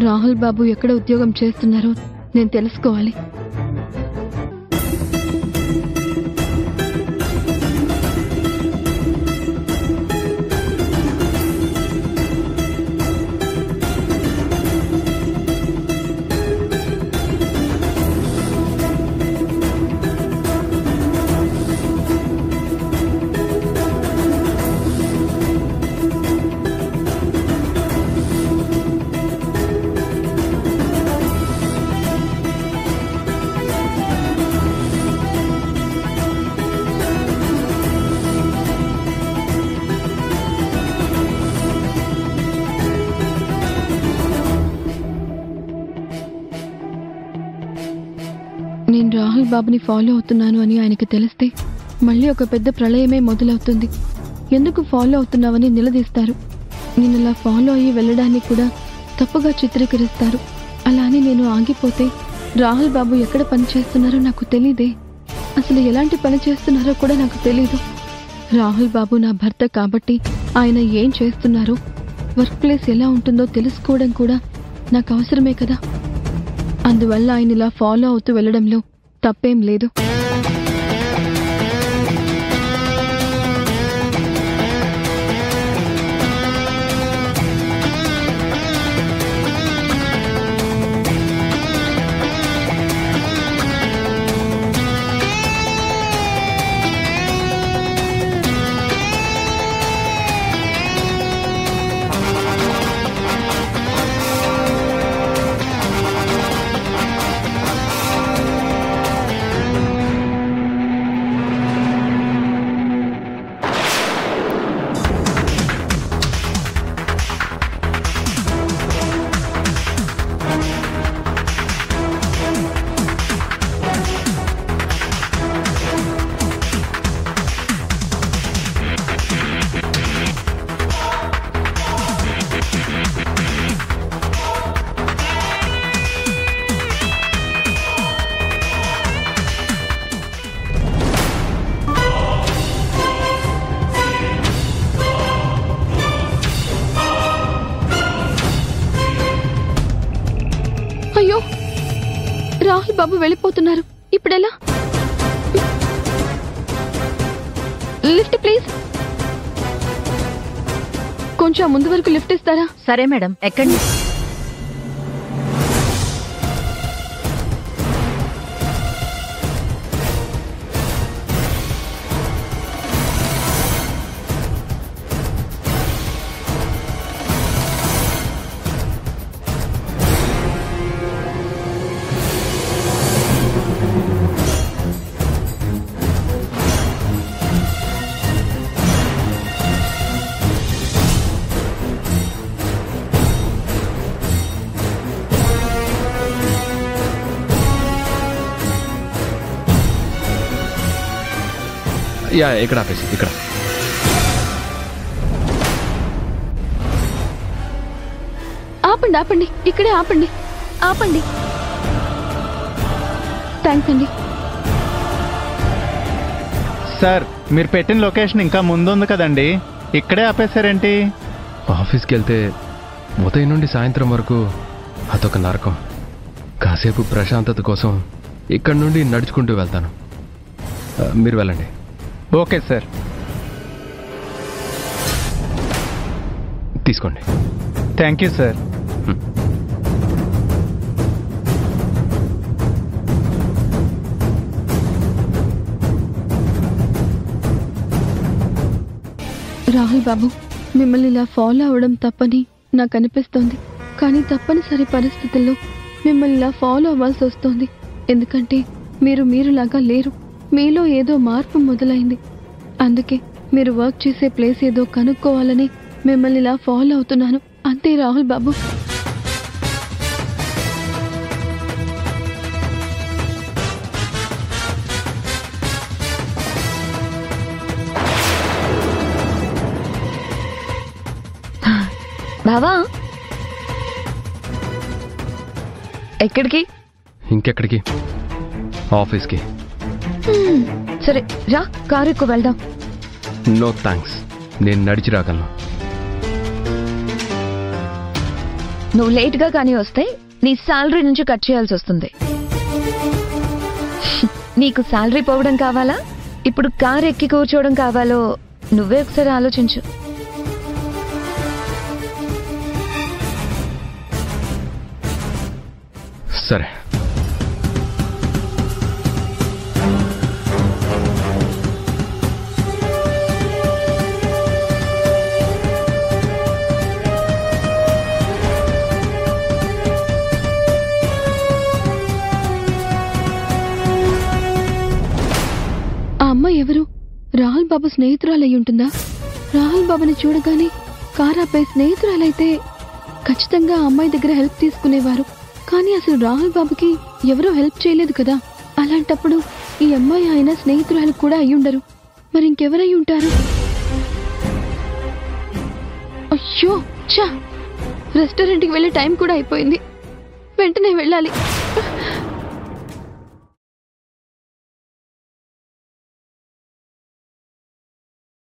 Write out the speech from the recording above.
రాహుల్ బాబు ఎక్కడ ఉద్యోగం చేస్తున్నారో నేను తెలుసుకోవాలి. నేను రాహుల్ బాబుని ఫాలో అవుతున్నాను అని ఆయనకి తెలిస్తే మళ్ళీ ఒక పెద్ద ప్రళయమే మొదలవుతుంది. ఎందుకు ఫాలో అవుతున్నావని నిలదీస్తారు. నేను అలా ఫాలో అయ్యి వెళ్ళడానికి కూడా తప్పుగా చిత్రీకరిస్తారు. అలా అని నేను ఆగిపోతే రాహుల్ బాబు ఎక్కడ పని చేస్తున్నారో నాకు తెలీదే. అసలు ఎలాంటి పని చేస్తున్నారో కూడా నాకు తెలీదు. రాహుల్ బాబు నా భర్త కాబట్టి ఆయన ఏం చేస్తున్నారో, వర్క్ ప్లేస్ ఎలా ఉంటుందో తెలుసుకోవడం కూడా నాకు అవసరమే కదా. అందువల్ల ఆయన ఇలా ఫాలో అవుతూ వెళ్లడంలో తప్పేం లేదు. అయ్యో, రాహుల్ బాబు వెళ్ళిపోతున్నారు. ఇప్పుడెలా? Lift please. కొంచెం ముందు వరకు లిఫ్ట్ ఇస్తారా? సరే మేడం, ఎక్కండి. ఇక్కడ ఆపేసి ఇక్కడ. ఆపండి ఆపండి, ఇక్కడే ఆపండి. ఆపండి. థ్యాంక్స్ అండి. సార్, మీరు పెట్టిన లొకేషన్ ఇంకా ముందుంది కదండి, ఇక్కడే ఆపేశారేంటి? ఆఫీస్కి వెళ్తే ఉదయం నుండి సాయంత్రం వరకు అదొక నరకం. కాసేపు ప్రశాంతత కోసం ఇక్కడి నుండి నడుచుకుంటూ వెళ్తాను. మీరు వెళ్ళండి. Okay sir. తీసుకోండి. Thank you sir. రాహుల్ బాబు, మిమ్మల్ని ఇలా ఫాలో అవడం తప్పని నాకు అనిపిస్తోంది. కానీ తప్పనిసరి పరిస్థితుల్లో మిమ్మల్ని ఇలా ఫాలో అవ్వాల్సి వస్తోంది. ఎందుకంటే మీరులాగా లేరు. మీలో ఏదో మార్పు మొదలైంది. అందుకే మీరు వర్క్ చేసే ప్లేస్ ఏదో కనుక్కోవాలని మిమ్మల్ని ఇలా ఫాలో అవుతున్నాను. అంతే రాహుల్ బాబు. బావా, ఎక్కడికి? ఇంకెక్కడికి? ఆఫీస్కి. సరే రా, కారు ఎక్కువ వెళ్దాం. నో థ్యాంక్స్, నేను నడిచి రాగలను. నువ్వు లేట్గా కానీ వస్తే నీ శాలరీ నుంచి కట్ చేయాల్సి వస్తుంది. నీకు శాలరీ పోవడం కావాలా, ఇప్పుడు కార్ ఎక్కి కూర్చోవడం కావాలో నువ్వే ఒకసారి ఆలోచించు. సరే. ఆ అమ్మాయి ఎవరు? రాహుల్ బాబు స్నేహితురాలు అయి ఉంటుందా? రాహుల్ బాబుని చూడగానే కారాపై స్నేహితురాలైతే ఖచ్చితంగా ఆ అమ్మాయి దగ్గర హెల్ప్ తీసుకునేవారు. కానీ అసలు రాహుల్ బాబుకి ఎవరూ హెల్ప్ చేయలేదు కదా. అలాంటప్పుడు ఈ అమ్మాయి ఆయన స్నేహితురాలు కూడా అయ్యుండరు. మరి ఇంకెవరై ఉంటారు? అయ్యో చా, రెస్టారెంట్కి వెళ్ళే టైం కూడా అయిపోయింది. వెంటనే వెళ్ళాలి.